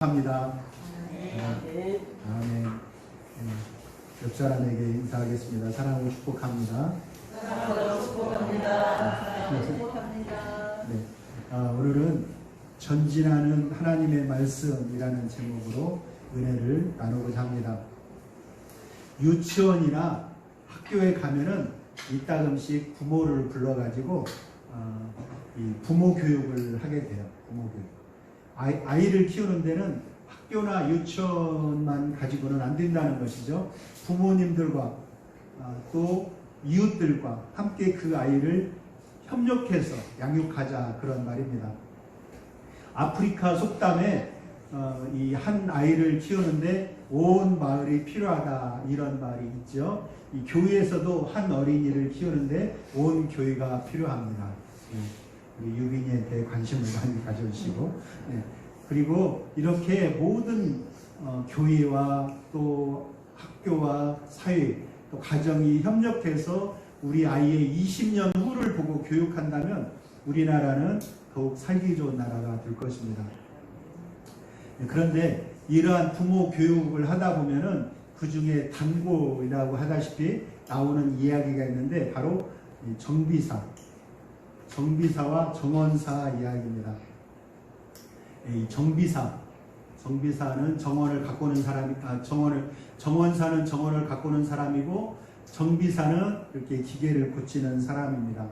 합니다. 아멘. 옆 사람에게 인사하겠습니다. 사랑을 축복합니다. 사랑을 축복합니다. 네. 오늘은 전진하는 하나님의 말씀이라는 제목으로 은혜를 나누고자 합니다. 유치원이나 학교에 가면은 이따금씩 부모를 불러가지고 이 부모 교육을 하게 돼요. 부모 교육. 아이를 키우는 데는 학교나 유치원만 가지고는 안 된다는 것이죠. 부모님들과 또 이웃들과 함께 그 아이를 협력해서 양육하자, 그런 말입니다. 아프리카 속담에 이 한 아이를 키우는데 온 마을이 필요하다, 이런 말이 있죠. 이 교회에서도 한 어린이를 키우는데 온 교회가 필요합니다. 우리 유빈이에 대해 관심을 많이 가져주시고, 그리고 이렇게 모든 교회와 또 학교와 사회 또 가정이 협력해서 우리 아이의 20년 후를 보고 교육한다면 우리나라는 더욱 살기 좋은 나라가 될 것입니다. 그런데 이러한 부모 교육을 하다 보면은 그 중에 단골이라고 하다시피 나오는 이야기가 있는데 바로 정비사와 정원사 이야기입니다. 이 정비사는 정원을 가꾸는 사람이, 정원사는 정원을 가꾸는 사람이고, 정비사는 이렇게 기계를 고치는 사람입니다.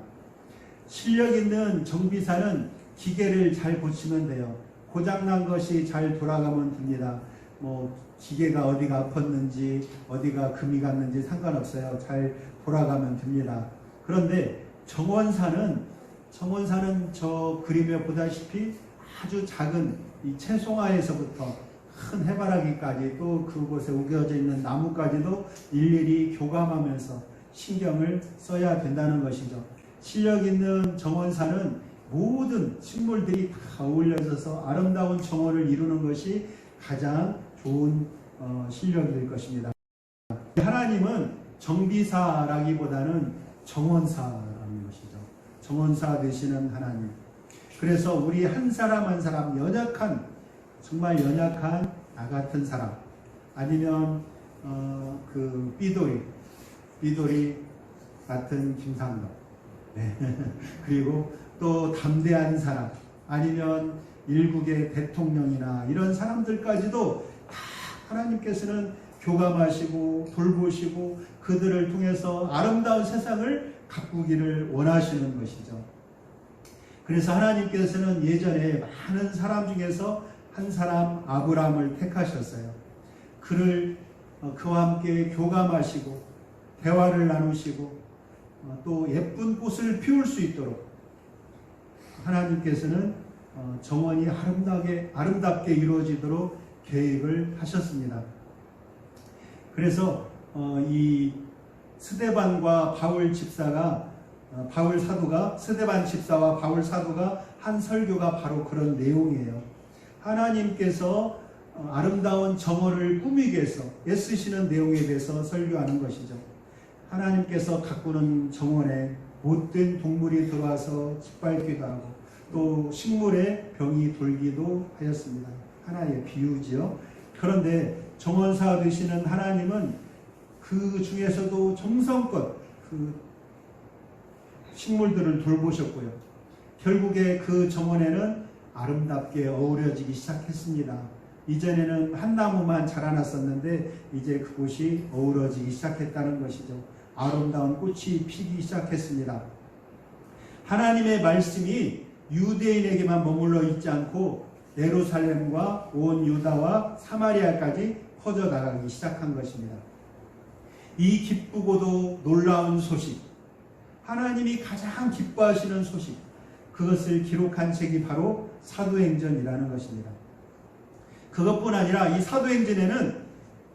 실력 있는 정비사는 기계를 잘 고치면 돼요. 고장난 것이 잘 돌아가면 됩니다. 기계가 어디가 아팠는지, 어디가 금이 갔는지 상관없어요. 잘 돌아가면 됩니다. 그런데 정원사는 저 그림에 보다시피 아주 작은 이 채송화에서부터 큰 해바라기까지 또 그곳에 우겨져 있는 나무까지도 일일이 교감하면서 신경을 써야 된다는 것이죠. 실력 있는 정원사는 모든 식물들이 다 어울려져서 아름다운 정원을 이루는 것이 가장 좋은 실력이 될 것입니다. 하나님은 정비사라기보다는 정원사라는 것이죠. 정원사 되시는 하나님. 그래서 우리 한 사람 한 사람 정말 연약한 나 같은 사람, 아니면 삐돌이 같은 김상덕, 그리고 또 담대한 사람, 아니면 일국의 대통령이나 이런 사람들까지도 다 하나님께서는 교감하시고 돌보시고 그들을 통해서 아름다운 세상을 가꾸기를 원하시는 것이죠. 그래서 하나님께서는 예전에 많은 사람 중에서 한 사람 아브라함을 택하셨어요. 그와 함께 교감하시고 대화를 나누시고 또 예쁜 꽃을 피울 수 있도록 하나님께서는 정원이 아름답게 이루어지도록 계획을 하셨습니다. 그래서 이 스데반과 스데반 집사와 바울 사도가 한 설교가 바로 그런 내용이에요. 하나님께서 아름다운 정원을 꾸미기 위해서 애쓰시는 내용에 대해서 설교하는 것이죠. 하나님께서 가꾸는 정원에 못된 동물이 들어와서 짓밟기도 하고 또 식물에 병이 돌기도 하였습니다. 하나의 비유지요. 그런데 정원사 되시는 하나님은 그 중에서도 정성껏 그 식물들을 돌보셨고요. 결국에 그 정원에는 아름답게 어우러지기 시작했습니다. 이전에는 한 나무만 자라났었는데 이제 그곳이 어우러지기 시작했다는 것이죠. 아름다운 꽃이 피기 시작했습니다. 하나님의 말씀이 유대인에게만 머물러 있지 않고 예루살렘과 온 유다와 사마리아까지 퍼져나가기 시작한 것입니다. 이 기쁘고도 놀라운 소식, 하나님이 가장 기뻐하시는 소식, 그것을 기록한 책이 바로 사도행전이라는 것입니다. 그것뿐 아니라 이 사도행전에는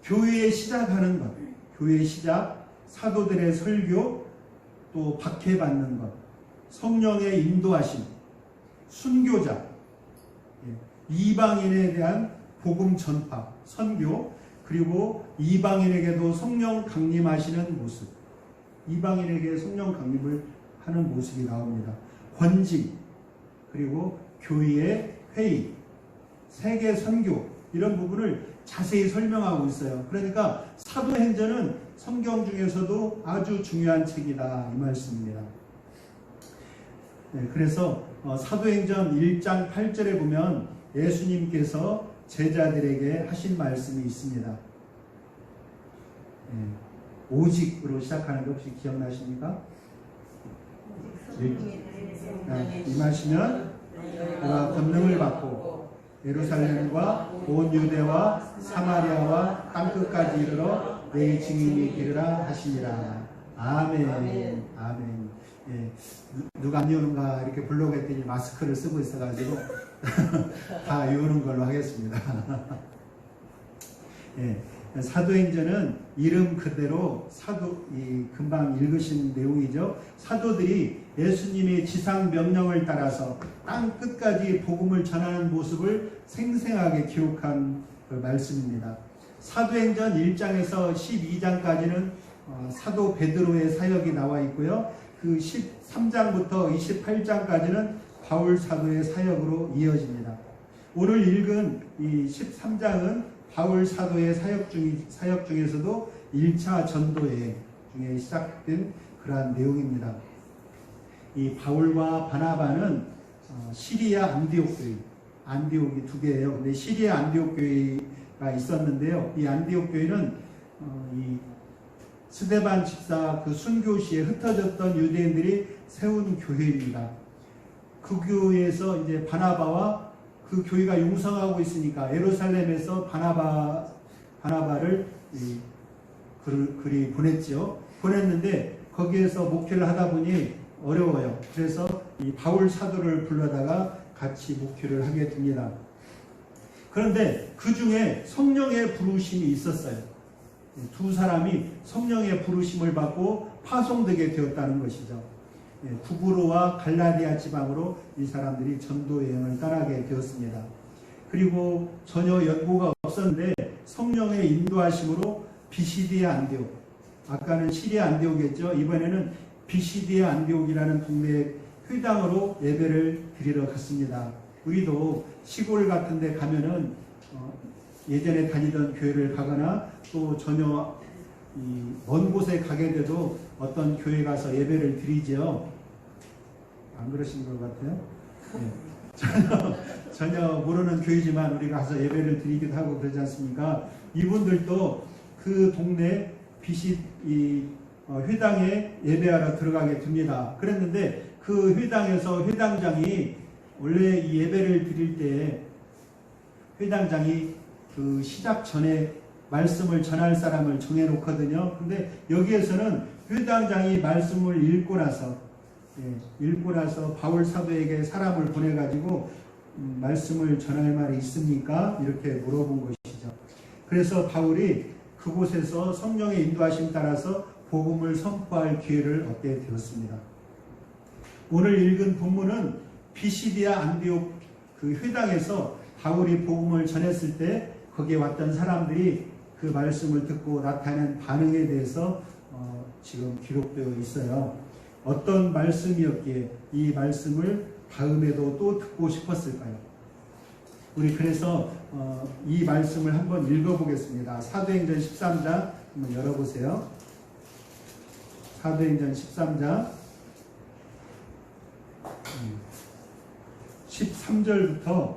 교회의 시작하는 것, 교회의 시작, 사도들의 설교, 또 박해받는 것, 성령의 인도하심, 순교자, 이방인에 대한 복음 전파, 선교, 그리고 이방인에게도 성령 강림하시는 모습, 이방인에게 성령 강림을 하는 모습이 나옵니다. 권징, 그리고 교회의 회의, 세계 선교, 이런 부분을 자세히 설명하고 있어요. 그러니까 사도행전은 성경 중에서도 아주 중요한 책이다 이 말씀입니다. 네, 그래서 사도행전 1장 8절에 보면 예수님께서 제자들에게 하신 말씀이 있습니다. 네, 오직으로 시작하는 거 혹시 기억나십니까? 임하시면 그가 권능을 받고 예루살렘과 온 유대와 사마리아와 땅끝까지 이르러 내 증인이 되리라 하시니라. 아멘. 아멘. 예, 누가 안 외우는가 이렇게 불러고 했더니 마스크를 쓰고 있어가지고 다 외우는 걸로 하겠습니다. 예, 사도행전은 이름 그대로 금방 읽으신 내용이죠. 사도들이 예수님의 지상 명령을 따라서 땅 끝까지 복음을 전하는 모습을 생생하게 기록한 그 말씀입니다. 사도행전 1장에서 12장까지는 사도 베드로의 사역이 나와 있고요. 그 13장부터 28장까지는 바울 사도의 사역으로 이어집니다. 오늘 읽은 이 13장은 바울 사도의 사역 중에서도 1차 전도회 중에 시작된 그러한 내용입니다. 이 바울과 바나바는 시리아 안디옥 교회, 안디옥이 두 개예요. 근데 시리아 안디옥 교회가 있었는데요. 이 안디옥 교회는 이 스데반 집사 그 순교시에 흩어졌던 유대인들이 세운 교회입니다. 그 교회에서 이제 바나바와 그 교회가 융성하고 있으니까 예루살렘에서 바나바를 그리 보냈죠. 보냈는데 거기에서 목회를 하다 보니 어려워요. 그래서 이 바울 사도를 불러다가 같이 목회를 하게 됩니다. 그런데 그 중에 성령의 부르심이 있었어요. 두 사람이 성령의 부르심을 받고 파송되게 되었다는 것이죠. 구브로와 갈라디아 지방으로 이 사람들이 전도 여행을 떠나게 되었습니다. 그리고 전혀 연고가 없었는데 성령의 인도하심으로 비시디아 안디옥, 아까는 시리아 안디옥이었죠. 이번에는 비시디아 안디옥이라는 동네 회당으로 예배를 드리러 갔습니다. 우리도 시골 같은 데 가면은 예전에 다니던 교회를 가거나 또 전혀 먼 곳에 가게 돼도 어떤 교회 가서 예배를 드리죠. 안 그러신 것 같아요? 네. 전혀 모르는 교회지만 우리가 가서 예배를 드리기도 하고 그러지 않습니까? 이분들도 그 동네 회당에 예배하러 들어가게 됩니다. 그랬는데 그 회당에서 회당장이 원래 이 예배를 드릴 때 회당장이 그 시작 전에 말씀을 전할 사람을 정해놓거든요. 근데 여기에서는 회당장이 말씀을 읽고 나서 바울 사도에게 사람을 보내가지고 말씀을 전할 말이 있습니까? 이렇게 물어본 것이죠. 그래서 바울이 그곳에서 성령의 인도하심 따라서 복음을 선포할 기회를 얻게 되었습니다. 오늘 읽은 본문은 비시디아 안디옥 그 회당에서 바울이 복음을 전했을 때 거기에 왔던 사람들이 그 말씀을 듣고 나타낸 반응에 대해서 지금 기록되어 있어요. 어떤 말씀이었기에 이 말씀을 다음에도 또 듣고 싶었을까요? 우리 그래서 이 말씀을 한번 읽어보겠습니다. 사도행전 13장 한번 열어보세요. 사도행전 13장 13절부터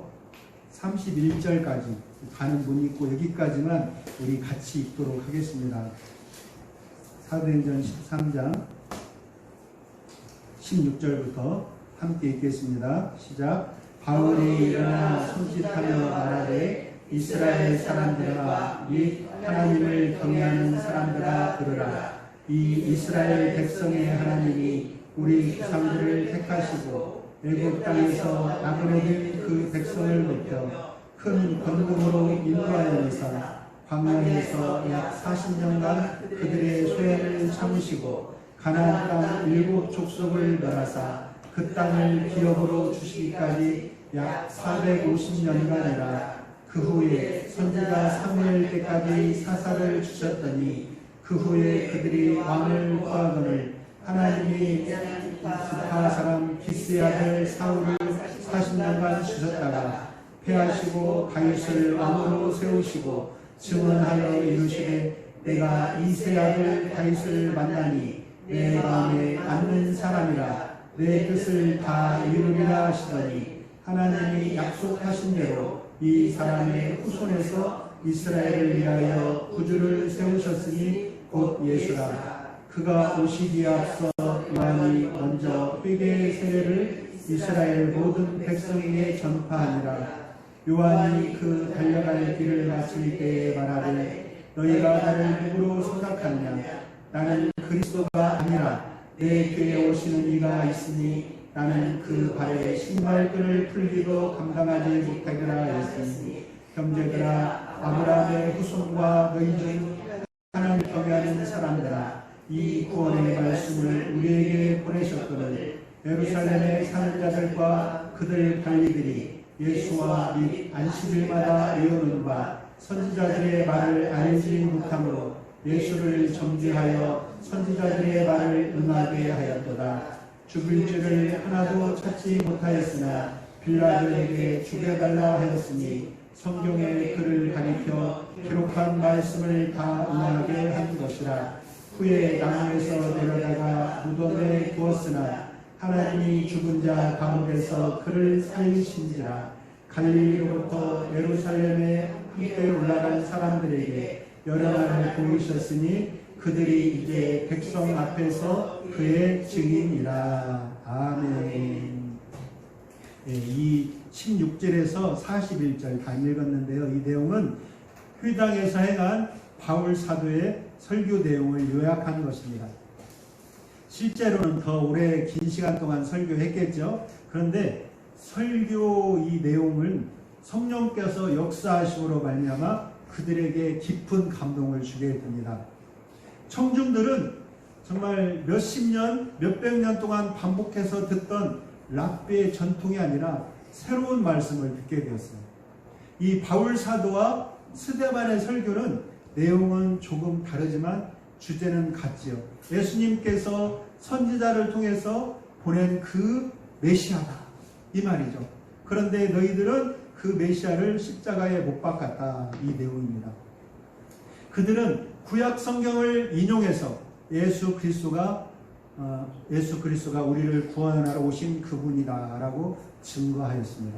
31절까지 가는 분이 있고 여기까지만 우리 같이 읽도록 하겠습니다. 사도행전 13장 16절부터 함께 읽겠습니다. 시작. 바울이 일어나 손짓하며 말하되 이스라엘 사람들아 및 하나님을 경외하는 사람들아 들으라. 이 이스라엘 백성의 하나님이 우리 조상들을 택하시고 애굽 땅에서 나그네된 그 백성을 높여 큰 권능으로 인도하여내사 광야에서 약 40년간 그들의 소행을 참으시고 가나안 땅 7 족속을 멸하사 그 땅을 기업으로 주시기까지 약 450년간이라. 그 후에 선지자 사무엘 때까지 사사를 주셨더니 그 후에 그들이 왕을 구하거늘 하나님이 스파 사람 기스의 아들 사울을 40년간 주셨다가 패하시고 다윗을 왕으로 세우시고 증언하여 이르시되 내가 이세 아들 다윗을 만나니 내 마음에 앉는 사람이라 내 뜻을 다 이루리라 하시더니 하나님이 약속하신 대로 이 사람의 후손에서 이스라엘을 위하여 구주를 세우셨으니 곧 예수라. 그가 오시기에 앞서 요한이 먼저 회개의 세례를 이스라엘 모든 백성에게 전파하니라. 요한이 그 달려갈 길을 마칠 때에 말하되 너희가 나를 누구로 생각하느냐. 나는 그리스도가 아니라 내 뒤에 오시는 이가 있으니 나는 그 발에 신발끈을 풀기도 감당하지 못하리라 했으니 형제들아 아브라함의 후손과 너희 중 하나님 경외하는 사람들아 이 구원의 말씀을 우리에게 보내셨거늘 예루살렘에 사는 자들과 그들 관리들이 예수와 및 안식일마다 외우는 바 선지자들의 말을 알지 못함으로 예수를 정죄하여 선지자들의 말을 응하게 하였도다. 죽일 죄를 하나도 찾지 못하였으나 빌라도에게 죽여달라 하였으니 성경에 그를 가리켜 기록한 말씀을 다 응하게 한 것이라. 후에 나무에서 내려다가 무덤에 두었으나 하나님이 죽은 자 가운데서 그를 살리신지라. 갈릴리로부터 예루살렘에 함께 올라간 사람들에게 여러 날을 보이셨으니 그들이 이제 백성 앞에서 그의 증인이라. 아멘. 예, 이 16절에서 41절 다 읽었는데요. 이 내용은 회당에서 행한 바울 사도의 설교 내용을 요약한 것입니다. 실제로는 더 오래 긴 시간 동안 설교했겠죠. 그런데 설교 이 내용은 성령께서 역사하심으로 말미암아 그들에게 깊은 감동을 주게 됩니다. 청중들은 정말 몇십 년, 몇백 년 동안 반복해서 듣던 랍비의 전통이 아니라 새로운 말씀을 듣게 되었어요. 이 바울 사도와 스데반의 설교는 내용은 조금 다르지만 주제는 같지요. 예수님께서 선지자를 통해서 보낸 그 메시아다 이 말이죠. 그런데 너희들은 그 메시아를 십자가에 못 박았다 이 내용입니다. 그들은 구약 성경을 인용해서 예수 그리스도가 우리를 구원하러 오신 그분이다라고 증거하였습니다.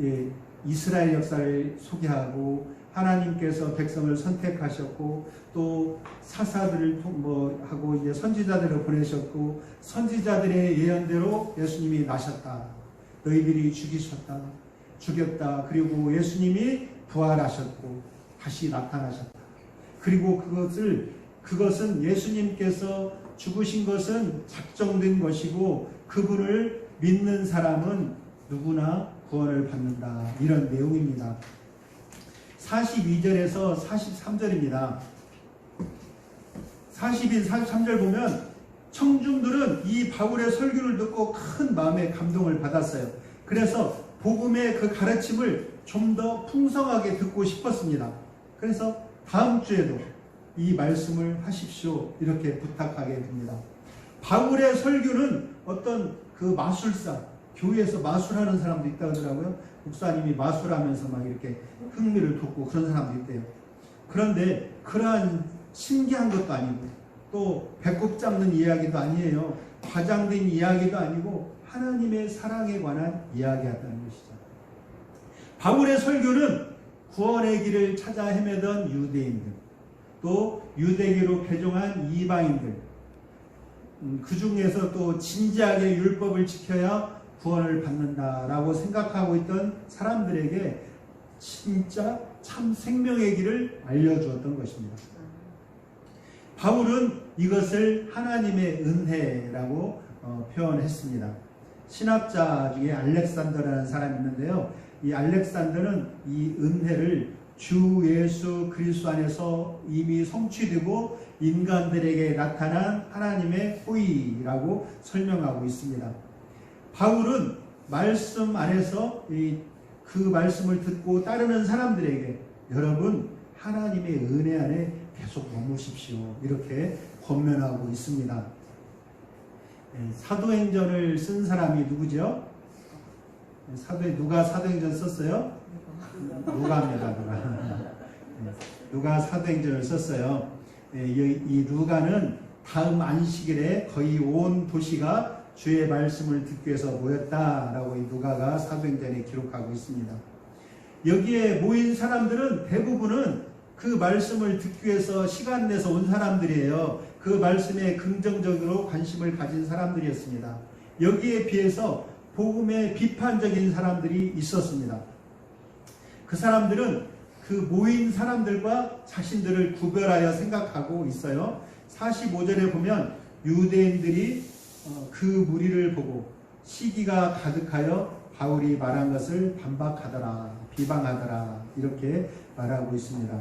예, 이스라엘 역사를 소개하고 하나님께서 백성을 선택하셨고 또 사사들을 하고 이제 선지자들을 보내셨고 선지자들의 예언대로 예수님이 나셨다. 너희들이 죽였다. 그리고 예수님이 부활하셨고 다시 나타나셨다. 그리고 그것은 예수님께서 죽으신 것은 작정된 것이고 그분을 믿는 사람은 누구나 구원을 받는다. 이런 내용입니다. 42절에서 43절입니다. 42, 43절 보면 청중들은 이 바울의 설교를 듣고 큰 마음의 감동을 받았어요. 그래서 복음의 그 가르침을 좀 더 풍성하게 듣고 싶었습니다. 그래서 다음 주에도 이 말씀을 하십시오 이렇게 부탁하게 됩니다. 바울의 설교는 어떤 그 마술사, 교회에서 마술하는 사람도 있다고 하더라고요. 목사님이 마술하면서 막 이렇게 흥미를 돋고 그런 사람도 있대요. 그런데 그러한 신기한 것도 아니고 또 배꼽 잡는 이야기도 아니에요. 과장된 이야기도 아니고 하나님의 사랑에 관한 이야기였다는 것이죠. 바울의 설교는 구원의 길을 찾아 헤매던 유대인들, 또 유대교로 개종한 이방인들, 그 중에서 또 진지하게 율법을 지켜야 구원을 받는다라고 생각하고 있던 사람들에게 진짜 참 생명의 길을 알려주었던 것입니다. 바울은 이것을 하나님의 은혜라고 표현했습니다. 신학자 중에 알렉산더라는 사람이 있는데요. 이 알렉산더는 이 은혜를 주 예수 그리스도 안에서 이미 성취되고 인간들에게 나타난 하나님의 호의라고 설명하고 있습니다. 바울은 말씀 안에서 그 말씀을 듣고 따르는 사람들에게 여러분 하나님의 은혜 안에 계속 머무십시오 이렇게 권면하고 있습니다. 사도행전을 쓴 사람이 누구죠? 누가 사도행전 썼어요? 누가입니다. 누가 사도행전을 썼어요. 이 누가는 다음 안식일에 거의 온 도시가 주의 말씀을 듣기 위해서 모였다라고 이 누가가 사도행전에 기록하고 있습니다. 여기에 모인 사람들은 대부분은 그 말씀을 듣기 위해서 시간 내서 온 사람들이에요. 그 말씀에 긍정적으로 관심을 가진 사람들이었습니다. 여기에 비해서 복음에 비판적인 사람들이 있었습니다. 그 사람들은 그 모인 사람들과 자신들을 구별하여 생각하고 있어요. 45절에 보면 유대인들이 그 무리를 보고 시기가 가득하여 바울이 말한 것을 반박하더라, 비방하더라 이렇게 말하고 있습니다.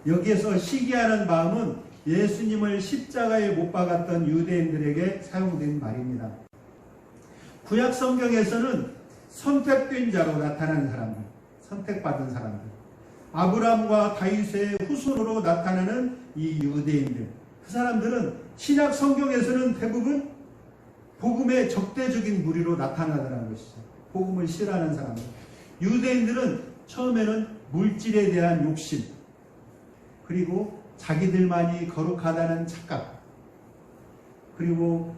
여기에서 시기하는 마음은 예수님을 십자가에 못 박았던 유대인들에게 사용된 말입니다. 구약 성경에서는 선택된 자로 나타나는 사람들, 선택받은 사람들, 아브라함과 다윗의 후손으로 나타나는 이 유대인들, 그 사람들은 신약 성경에서는 대부분 복음의 적대적인 무리로 나타나더라는 것이죠. 복음을 싫어하는 사람들. 유대인들은 처음에는 물질에 대한 욕심, 그리고 자기들만이 거룩하다는 착각, 그리고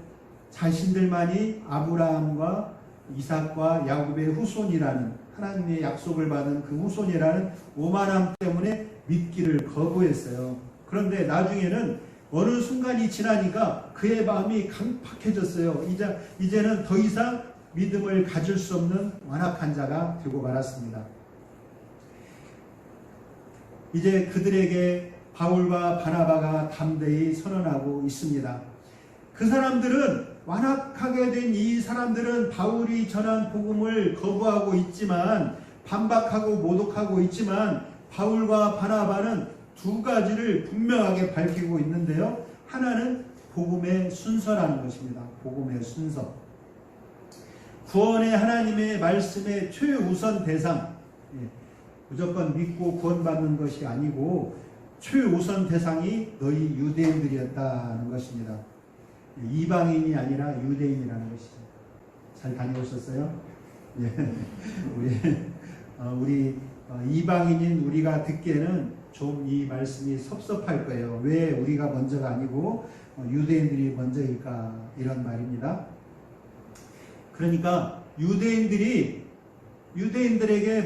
자신들만이 아브라함과 이삭과 야곱의 후손이라는, 하나님의 약속을 받은 그 후손이라는 오만함 때문에 믿기를 거부했어요. 그런데 나중에는 어느 순간이 지나니까 그의 마음이 강팍해졌어요. 이제는 더 이상 믿음을 가질 수 없는 완악한 자가 되고 말았습니다. 이제 그들에게 바울과 바나바가 담대히 선언하고 있습니다. 그 사람들은, 완악하게 된 이 사람들은 바울이 전한 복음을 거부하고 있지만, 반박하고 모독하고 있지만, 바울과 바나바는 두 가지를 분명하게 밝히고 있는데요. 하나는 복음의 순서라는 것입니다. 복음의 순서. 구원의 하나님의 말씀의 최우선 대상, 무조건 믿고 구원받는 것이 아니고 최우선 대상이 너희 유대인들이었다는 것입니다. 이방인이 아니라 유대인이라는 것이죠. 잘 다녀오셨어요? 우리 이방인인 우리가 듣기에는 좀 이 말씀이 섭섭할 거예요. 왜 우리가 먼저가 아니고 유대인들이 먼저일까, 이런 말입니다. 그러니까 유대인들에게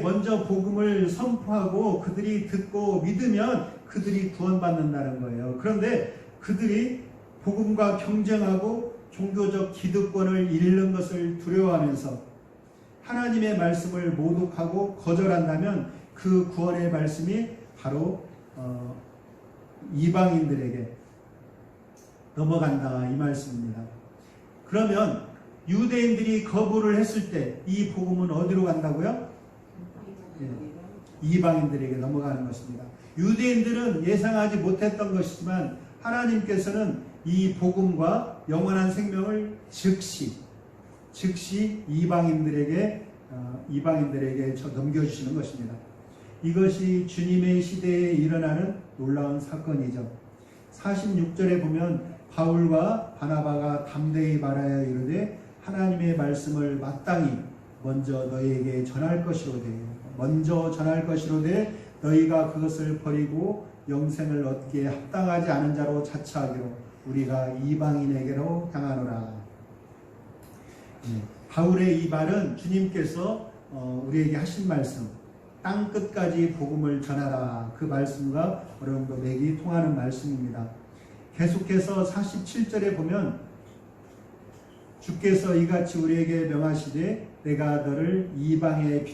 먼저 복음을 선포하고 그들이 듣고 믿으면 그들이 구원받는다는 거예요. 그런데 그들이 복음과 경쟁하고 종교적 기득권을 잃는 것을 두려워하면서 하나님의 말씀을 모독하고 거절한다면 그 구원의 말씀이 바로 이방인들에게 넘어간다, 이 말씀입니다. 그러면 유대인들이 거부를 했을 때 이 복음은 어디로 간다고요? 이방인들에게 넘어가는 것입니다. 유대인들은 예상하지 못했던 것이지만 하나님께서는 이 복음과 영원한 생명을 즉시 이방인들에게 넘겨주시는 것입니다. 이것이 주님의 시대에 일어나는 놀라운 사건이죠. 46절에 보면 바울과 바나바가 담대히 말하여 이르되 하나님의 말씀을 마땅히 먼저 너희에게 전할 것이로되 너희가 그것을 버리고 영생을 얻기에 합당하지 않은 자로 자처하기로 우리가 이방인에게로 향하노라. 바울의 이 말은 주님께서 우리에게 하신 말씀, 땅 끝까지 복음을 전하라, 그 말씀과 어느 정도 맥이 통하는 말씀입니다. 계속해서 47절에 보면 주께서 이같이 우리에게 명하시되 내가 너를 이방의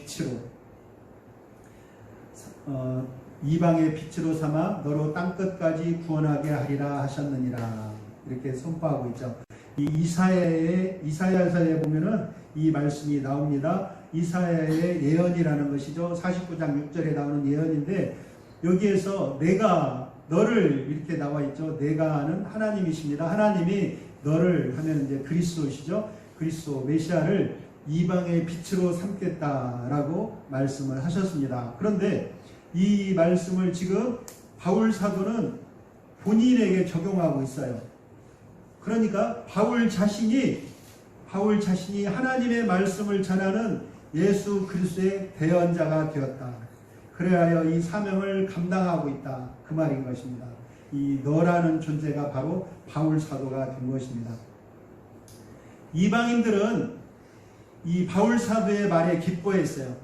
빛으로 삼아 너로 땅끝까지 구원하게 하리라 하셨느니라, 이렇게 선포하고 있죠. 이 이사야서에 보면은 이 말씀이 나옵니다. 이사야의 예언이라는 것이죠. 49장 6절에 나오는 예언인데 여기에서 내가 너를 이렇게 나와 있죠. 내가는 하나님이십니다. 하나님이 너를 하면 이제 그리스도시죠. 그리스도 메시아를 이방의 빛으로 삼겠다라고 말씀을 하셨습니다. 그런데 이 말씀을 지금 바울 사도는 본인에게 적용하고 있어요. 그러니까 바울 자신이 하나님의 말씀을 전하는 예수 그리스도의 대언자가 되었다. 그래야 이 사명을 감당하고 있다. 그 말인 것입니다. 이 너라는 존재가 바로 바울 사도가 된 것입니다. 이방인들은 이 바울 사도의 말에 기뻐했어요.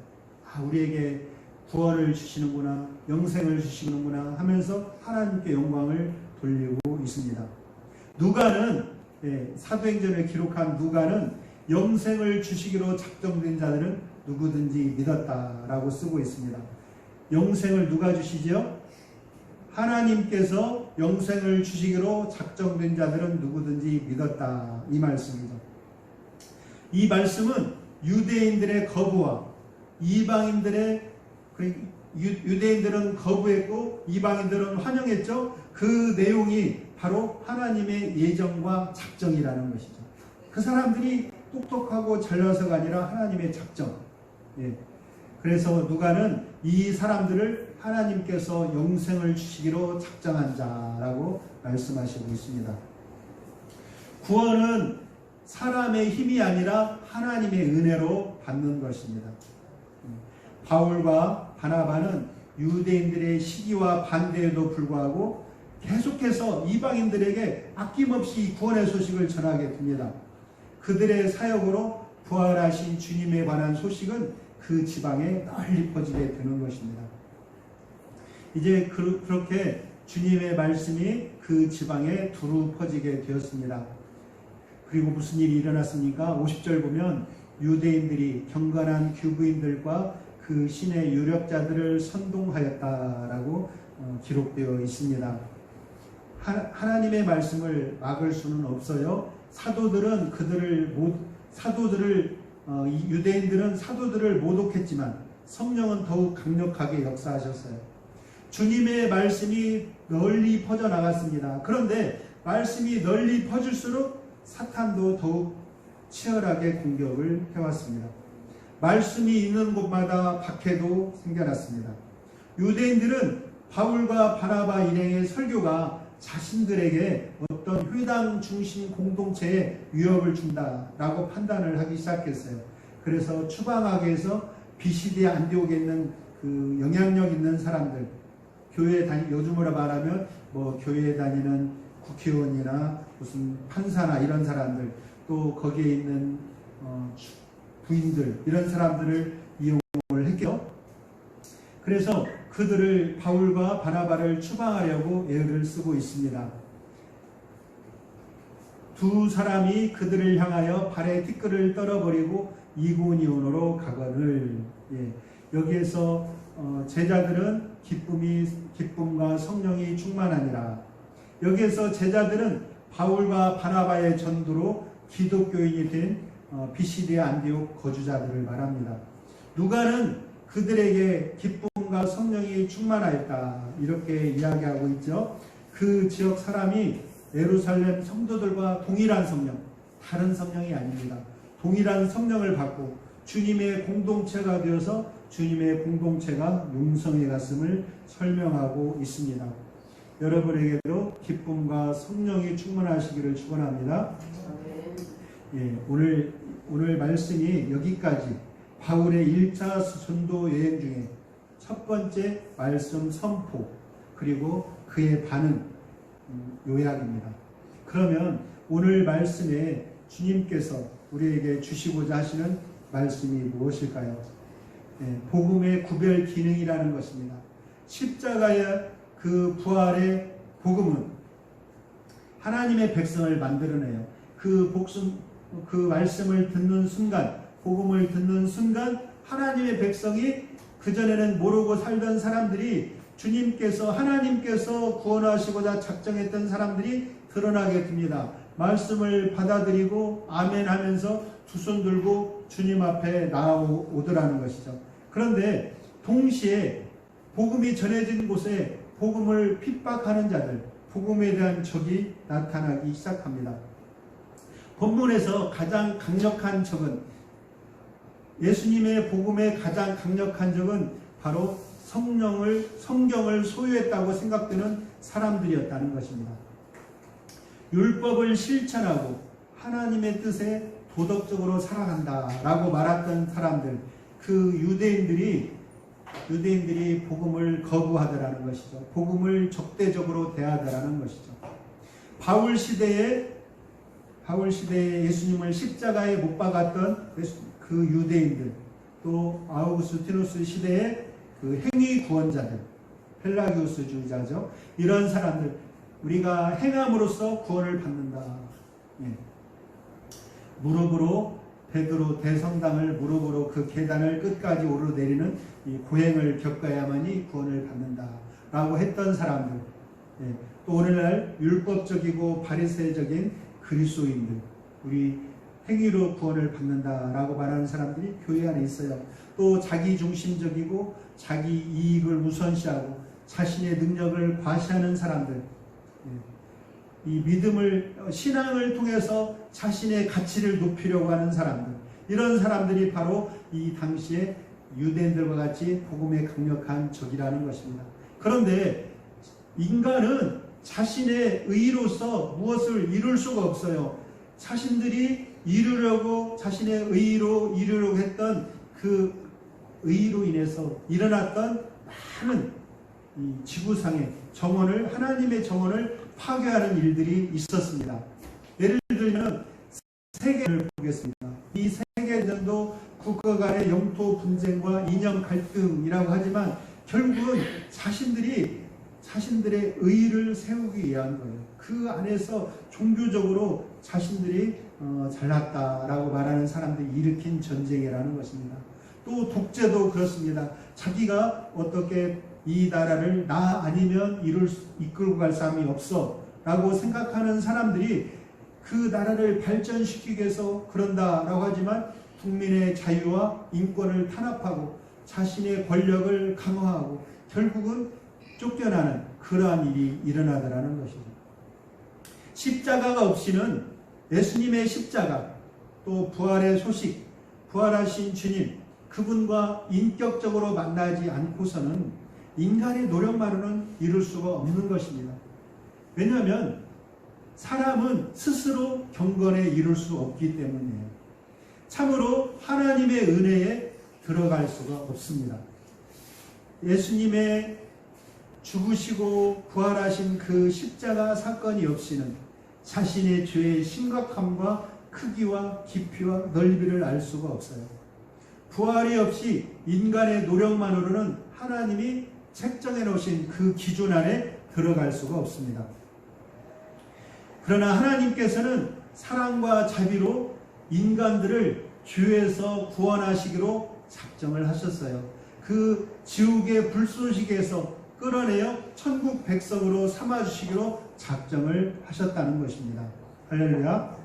우리에게 구원을 주시는구나, 영생을 주시는구나 하면서 하나님께 영광을 돌리고 있습니다. 누가는 사도행전을 기록한 누가는 영생을 주시기로 작정된 자들은 누구든지 믿었다라고 쓰고 있습니다. 영생을 누가 주시죠? 하나님께서 영생을 주시기로 작정된 자들은 누구든지 믿었다, 이 말씀이죠. 이 말씀은 유대인들의 거부와 이방인들의, 유대인들은 거부했고 이방인들은 환영했죠. 그 내용이 바로 하나님의 예정과 작정이라는 것이죠. 그 사람들이 똑똑하고 잘나서가 아니라 하나님의 작정. 그래서 누가는 이 사람들을 하나님께서 영생을 주시기로 작정한 자라고 말씀하시고 있습니다. 구원은 사람의 힘이 아니라 하나님의 은혜로 받는 것입니다. 바울과 바나바는 유대인들의 시기와 반대에도 불구하고 계속해서 이방인들에게 아낌없이 구원의 소식을 전하게 됩니다. 그들의 사역으로 부활하신 주님에 관한 소식은 그 지방에 널리 퍼지게 되는 것입니다. 이제 그렇게 주님의 말씀이 그 지방에 두루 퍼지게 되었습니다. 그리고 무슨 일이 일어났습니까? 50절 보면 유대인들이 경건한 규부인들과 그 신의 유력자들을 선동하였다라고 기록되어 있습니다. 하나님의 말씀을 막을 수는 없어요. 유대인들은 사도들을 모독했지만 성령은 더욱 강력하게 역사하셨어요. 주님의 말씀이 널리 퍼져나갔습니다. 그런데 말씀이 널리 퍼질수록 사탄도 더욱 치열하게 공격을 해왔습니다. 말씀이 있는 곳마다 박해도 생겨났습니다. 유대인들은 바울과 바나바 일행의 설교가 자신들에게 어떤 회당 중심 공동체에 위협을 준다라고 판단을 하기 시작했어요. 그래서 추방하게해서 비시디아 안디옥에 있는 그 영향력 있는 사람들, 요즘으로 말하면 교회에 다니는 국회의원이나 무슨 판사나 이런 사람들, 또 거기에 있는 부인들, 이런 사람들을 이용을 했죠. 그래서 그들을, 바울과 바나바를 추방하려고 애를 쓰고 있습니다. 두 사람이 그들을 향하여 발에 티끌을 떨어버리고 이고니온으로 가거늘. 여기에서 제자들은 기쁨과 성령이 충만하니라. 여기에서 제자들은 바울과 바나바의 전도로 기독교인이 된 비시디아 안디옥 거주자들을 말합니다. 누가는 그들에게 기쁨과 성령이 충만하였다, 이렇게 이야기하고 있죠. 그 지역 사람이 예루살렘 성도들과 동일한 성령, 다른 성령이 아닙니다. 동일한 성령을 받고 주님의 공동체가 되어서 주님의 공동체가 용성에 갔음을 설명하고 있습니다. 여러분에게도 기쁨과 성령이 충만하시기를 축원합니다. 오늘 말씀이 여기까지 바울의 1차 전도 여행 중에 첫 번째 말씀 선포, 그리고 그의 반응 요약입니다. 그러면 오늘 말씀에 주님께서 우리에게 주시고자 하시는 말씀이 무엇일까요? 복음의 구별 기능이라는 것입니다. 십자가의 그 부활의 복음은 하나님의 백성을 만들어내요. 그 말씀을 듣는 순간, 복음을 듣는 순간 하나님의 백성이, 그전에는 모르고 살던 사람들이 하나님께서 구원하시고자 작정했던 사람들이 드러나게 됩니다. 말씀을 받아들이고 아멘 하면서 두 손 들고 주님 앞에 나아오더라는 것이죠. 그런데 동시에 복음이 전해진 곳에 복음을 핍박하는 자들, 복음에 대한 적이 나타나기 시작합니다. 본문에서 가장 강력한 적은, 예수님의 복음의 가장 강력한 적은 바로 성경을 소유했다고 생각되는 사람들이었다는 것입니다. 율법을 실천하고 하나님의 뜻에 도덕적으로 살아간다라고 말했던 사람들, 그 유대인들이 복음을 거부하더라는 것이죠. 복음을 적대적으로 대하더라는 것이죠. 바울 시대에 예수님을 십자가에 못 박았던 그 유대인들, 또 아우구스티누스 시대의 그 행위 구원자들, 펠라기우스주의자죠. 이런 사람들, 우리가 행함으로써 구원을 받는다. 예. 무릎으로 베드로 대성당을 무릎으로 그 계단을 끝까지 오르내리는 이 고행을 겪어야만이 구원을 받는다라고 했던 사람들. 예. 또 오늘날 율법적이고 바리새적인 그리스도인들, 우리 행위로 구원을 받는다라고 말하는 사람들이 교회 안에 있어요. 또 자기 중심적이고 자기 이익을 우선시하고 자신의 능력을 과시하는 사람들, 이 믿음을, 신앙을 통해서 자신의 가치를 높이려고 하는 사람들, 이런 사람들이 바로 이 당시에 유대인들과 같이 복음의 강력한 적이라는 것입니다. 그런데 인간은 자신의 의로서 무엇을 이룰 수가 없어요. 자신들이 이루려고, 자신의 의로 이루려고 했던 그 의로 인해서 일어났던 많은 이 지구상의 정원을, 하나님의 정원을 파괴하는 일들이 있었습니다. 예를 들면 세계를 보겠습니다. 이 세계전도 국가 간의 영토 분쟁과 이념 갈등이라고 하지만 결국은 자신들의 의의를 세우기 위한 거예요. 그 안에서 종교적으로 자신들이 잘났다라고 말하는 사람들이 일으킨 전쟁이라는 것입니다. 또 독재도 그렇습니다. 자기가 어떻게 이 나라를 나 아니면 이끌고 갈 사람이 없어 라고 생각하는 사람들이 그 나라를 발전시키기 위해서 그런다라고 하지만 국민의 자유와 인권을 탄압하고 자신의 권력을 강화하고 결국은 쫓겨나는 그러한 일이 일어나더라는 것이죠. 십자가가 없이는, 예수님의 십자가, 또 부활의 소식, 부활하신 주님, 그분과 인격적으로 만나지 않고서는 인간의 노력만으로는 이룰 수가 없는 것입니다. 왜냐하면 사람은 스스로 경건에 이룰 수 없기 때문이에요. 참으로 하나님의 은혜에 들어갈 수가 없습니다. 예수님의 죽으시고 부활하신 그 십자가 사건이 없이는 자신의 죄의 심각함과 크기와 깊이와 넓이를 알 수가 없어요. 부활이 없이 인간의 노력만으로는 하나님이 책정해 놓으신 그 기준 안에 들어갈 수가 없습니다. 그러나 하나님께서는 사랑과 자비로 인간들을 죄에서 구원하시기로 작정을 하셨어요. 그 지옥의 불쏘시개에서 끌어내어 천국 백성으로 삼아주시기로 작정을 하셨다는 것입니다. 할렐루야.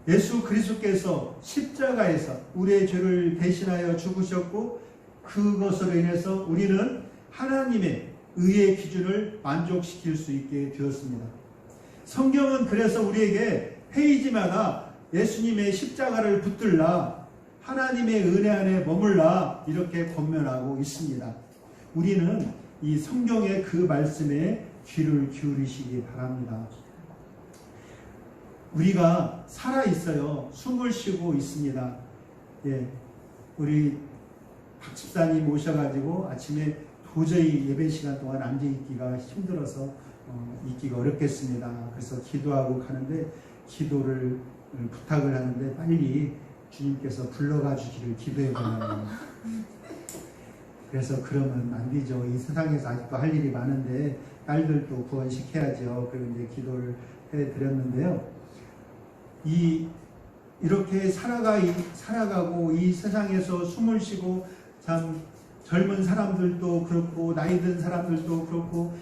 예수 그리스도께서 십자가에서 우리의 죄를 대신하여 죽으셨고 그것으로 인해서 우리는 하나님의 의의 기준을 만족시킬 수 있게 되었습니다. 성경은 그래서 우리에게 페이지마다 예수님의 십자가를 붙들라, 하나님의 은혜 안에 머물라 이렇게 권면하고 있습니다. 우리는 이 성경의 그 말씀에 귀를 기울이시기 바랍니다. 우리가 살아있어요. 숨을 쉬고 있습니다. 예, 우리 박 집사님 오셔가지고 아침에 도저히 예배 시간 동안 앉아있기가 힘들어서 있기가 어렵겠습니다. 그래서 기도하고 가는데 기도를 부탁을 하는데 빨리 주님께서 불러가 주기를 기도해 보나요. 그래서 그러면 안 되죠. 이 세상에서 아직도 할 일이 많은데 딸들도 구원시켜야죠. 그리고 이제 기도를 해드렸는데요. 이렇게 살아가고 이 세상에서 숨을 쉬고 참 젊은 사람들도 그렇고 나이 든 사람들도 그렇고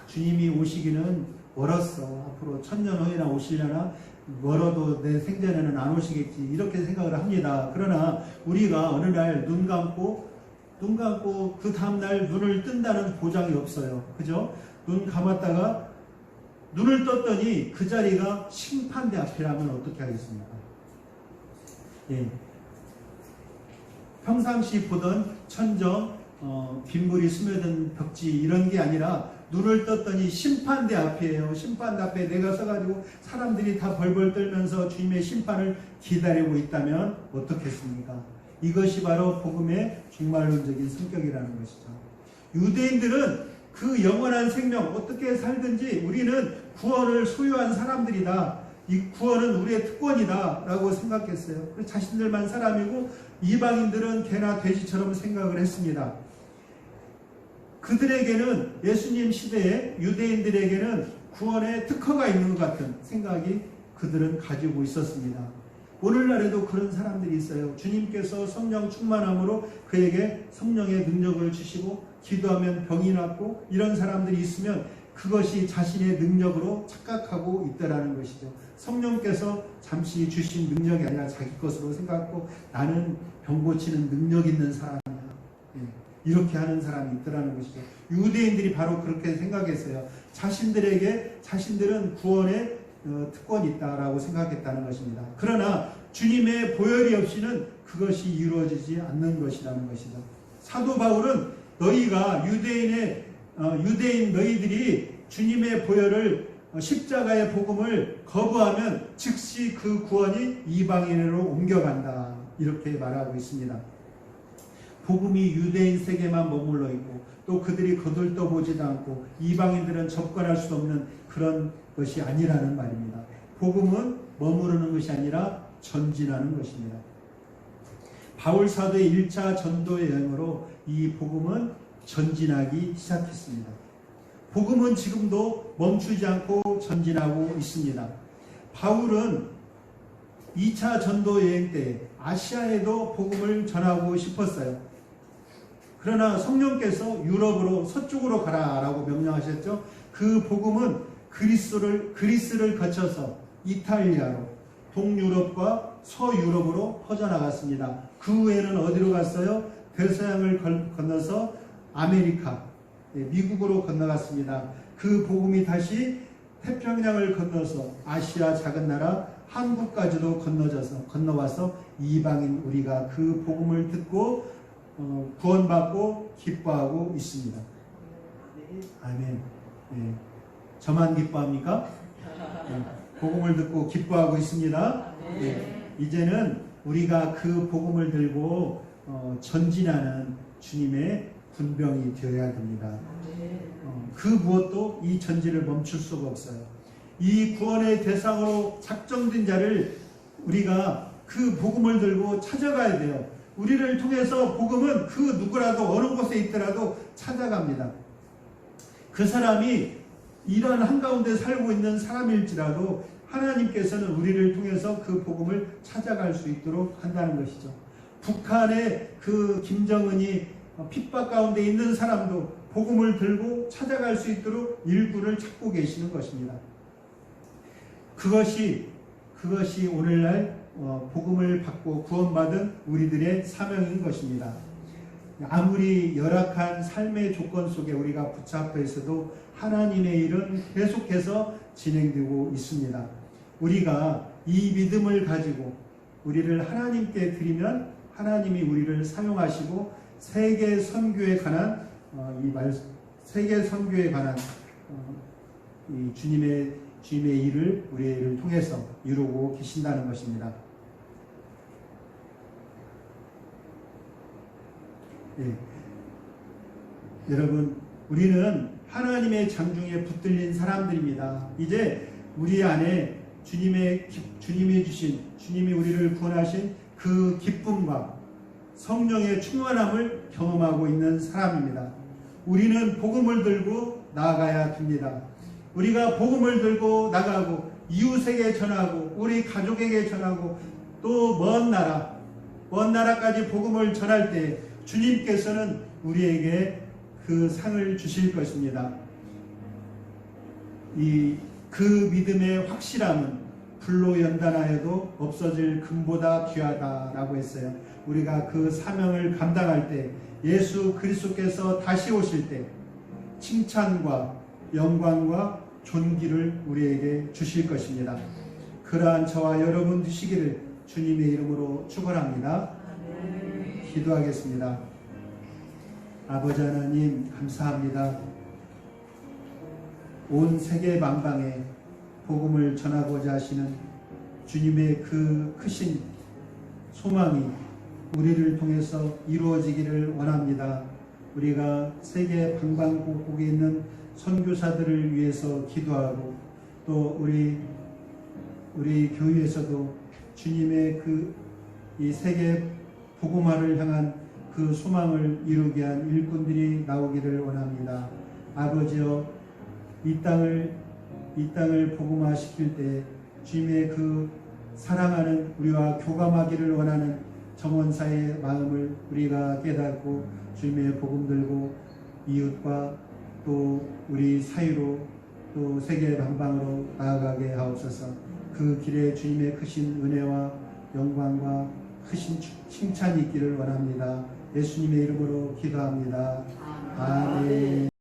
주님이 오시기는 멀었어. 앞으로 1000년 후에나 오시려나 멀어도 내 생전에는 안 오시겠지. 이렇게 생각을 합니다. 그러나 우리가 어느 날 눈 감고 그 다음날 눈을 뜬다는 보장이 없어요. 그죠? 눈 감았다가 눈을 떴더니 그 자리가 심판대 앞이라면 어떻게 하겠습니까? 예. 평상시 보던 천정, 빗물이 스며든 벽지 이런 게 아니라 눈을 떴더니 심판대 앞이에요. 심판대 앞에 내가 서가지고 사람들이 다 벌벌 떨면서 주님의 심판을 기다리고 있다면 어떻겠습니까? 이것이 바로 복음의 종말론적인 성격이라는 것이죠. 유대인들은 그 영원한 생명 어떻게 살든지 우리는 구원을 소유한 사람들이다. 이 구원은 우리의 특권이다 라고 생각했어요. 자신들만 사람이고 이방인들은 개나 돼지처럼 생각을 했습니다. 그들에게는 예수님 시대에 유대인들에게는 구원의 특허가 있는 것 같은 생각이 그들은 가지고 있었습니다. 오늘날에도 그런 사람들이 있어요. 주님께서 성령 충만함으로 그에게 성령의 능력을 주시고 기도하면 병이 낫고 이런 사람들이 있으면 그것이 자신의 능력으로 착각하고 있다라는 것이죠. 성령께서 잠시 주신 능력이 아니라 자기 것으로 생각하고 나는 병 고치는 능력 있는 사람이야. 이렇게 하는 사람이 있더라는 것이죠. 유대인들이 바로 그렇게 생각했어요. 자신들은 구원의 특권이 있다라고 생각했다는 것입니다. 그러나 주님의 보혈이 없이는 그것이 이루어지지 않는 것이라는 것이죠. 사도 바울은 너희가 유대인 너희들이 주님의 보혈을 십자가의 복음을 거부하면 즉시 그 구원이 이방인으로 옮겨간다. 이렇게 말하고 있습니다. 복음이 유대인 세계만 머물러 있고 또 그들이 거들떠보지도 않고 이방인들은 접근할 수 없는 그런 것이 아니라는 말입니다. 복음은 머무르는 것이 아니라 전진하는 것입니다. 바울 사도의 1차 전도 여행으로 이 복음은 전진하기 시작했습니다. 복음은 지금도 멈추지 않고 전진하고 있습니다. 바울은 2차 전도 여행 때 아시아에도 복음을 전하고 싶었어요. 그러나 성령께서 유럽으로 서쪽으로 가라라고 명령하셨죠. 그 복음은 그리스를 거쳐서 이탈리아로 동유럽과 서유럽으로 퍼져나갔습니다. 그 후에는 어디로 갔어요? 대서양을 건너서 아메리카, 미국으로 건너갔습니다. 그 복음이 다시 태평양을 건너서 아시아 작은 나라 한국까지도 건너와서 이방인 우리가 그 복음을 듣고 구원받고 기뻐하고 있습니다. 아멘. 네. 저만 기뻐합니까? 네. 복음을 듣고 기뻐하고 있습니다. 네. 이제는 우리가 그 복음을 들고 전진하는 주님의 군병이 되어야 됩니다. 그 무엇도 이 전진을 멈출 수가 없어요. 이 구원의 대상으로 작정된 자를 우리가 그 복음을 들고 찾아가야 돼요. 우리를 통해서 복음은 그 누구라도 어느 곳에 있더라도 찾아갑니다. 그 사람이 이런 한가운데 살고 있는 사람일지라도 하나님께서는 우리를 통해서 그 복음을 찾아갈 수 있도록 한다는 것이죠. 북한의 그 김정은이 핍박 가운데 있는 사람도 복음을 들고 찾아갈 수 있도록 일꾼을 찾고 계시는 것입니다. 그것이 오늘날 복음을 받고 구원받은 우리들의 사명인 것입니다. 아무리 열악한 삶의 조건 속에 우리가 붙잡혀 있어도 하나님의 일은 계속해서 진행되고 있습니다. 우리가 이 믿음을 가지고 우리를 하나님께 드리면 하나님이 우리를 사용하시고 세계 선교에 관한 이 주님의 일을 우리의 일을 통해서 이루고 계신다는 것입니다. 예. 여러분, 우리는 하나님의 장중에 붙들린 사람들입니다. 이제 우리 안에 주님이 우리를 구원하신 그 기쁨과 성령의 충만함을 경험하고 있는 사람입니다. 우리는 복음을 들고 나아가야 됩니다. 우리가 복음을 들고 나가고 이웃에게 전하고 우리 가족에게 전하고 또 먼 나라까지 복음을 전할 때 주님께서는 우리에게 그 상을 주실 것입니다. 그 믿음의 확실함은 불로 연단하여도 없어질 금보다 귀하다라고 했어요. 우리가 그 사명을 감당할 때 예수 그리스도께서 다시 오실 때 칭찬과 영광과 존귀를 우리에게 주실 것입니다. 그러한 저와 여러분 되시기를 주님의 이름으로 축원합니다. 기도하겠습니다. 아버지 하나님 감사합니다. 온 세계 만방에 복음을 전하고자 하시는 주님의 그 크신 소망이 우리를 통해서 이루어지기를 원합니다. 우리가 세계 방방곡곡에 있는 선교사들을 위해서 기도하고 또 우리 교회에서도 주님의 이 세계 복음화를 향한 그 소망을 이루게 한 일꾼들이 나오기를 원합니다. 아버지여, 이 땅을 복음화시킬 때 주님의 그 사랑하는 우리와 교감하기를 원하는 정원사의 마음을 우리가 깨닫고 주님의 복음 들고 이웃과 또 우리 사이로 또 세계 방방으로 나아가게 하옵소서. 그 길에 주님의 크신 은혜와 영광과 크신 칭찬이 있기를 원합니다. 예수님의 이름으로 기도합니다. 아멘.